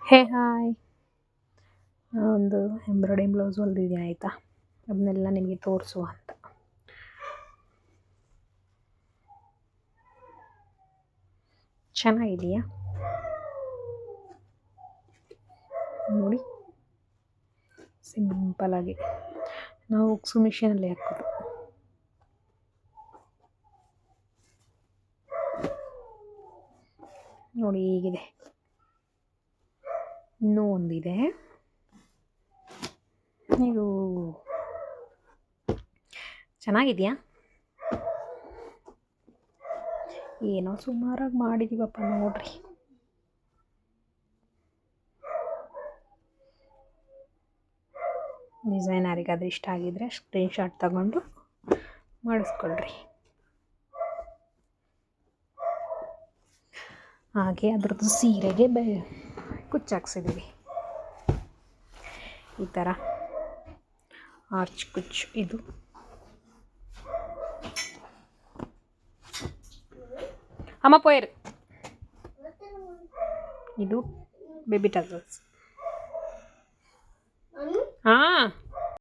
ಹೇ hi, ಒಂದು embroidering blouse ಹೊಲ್ದಿದ್ದೀನಿ ಆಯಿತಾ. ಅದನ್ನೆಲ್ಲ ನಿಮಗೆ ತೋರಿಸುವ ಅಂತ. ಚೆನ್ನಾಗಿದೆಯಾ ನೋಡಿ, ಸಿಂಪಲಾಗಿ ನಾವು ಉಕ್ಸು ಮಿಷಿನಲ್ಲಿ ಹಾಕೋದು. ನೋಡಿ ಹೀಗಿದೆ. ಇನ್ನೂ ಒಂದಿದೆ, ಇದು ಚೆನ್ನಾಗಿದೆಯಾ? ಏನೋ ಸುಮಾರಾಗಿ ಮಾಡಿದ್ದೀವಪ್ಪ ನೋಡ್ರಿ. ಡಿಸೈನ್ ಯಾರಿಗಾದ್ರೂ ಇಷ್ಟ ಆಗಿದ್ರೆ ಸ್ಕ್ರೀನ್ಶಾಟ್ ತಗೊಂಡು ಮಾಡಿಸ್ಕೊಳ್ರಿ. ಹಾಗೆ ಅದ್ರದ್ದು ಸೀರೆಗೆ ಕುಚ್ಚಾಕ್ಸಿದ್ದೀವಿ. ಈ ಥರ ಆರ್ಚ್ ಕುಚ್ಚು. ಇದು ಅಮ್ಮ ಪೋಯರ್, ಇದು ಬೇಬಿ ಟಸಲ್ಸ್. ಹಾಂ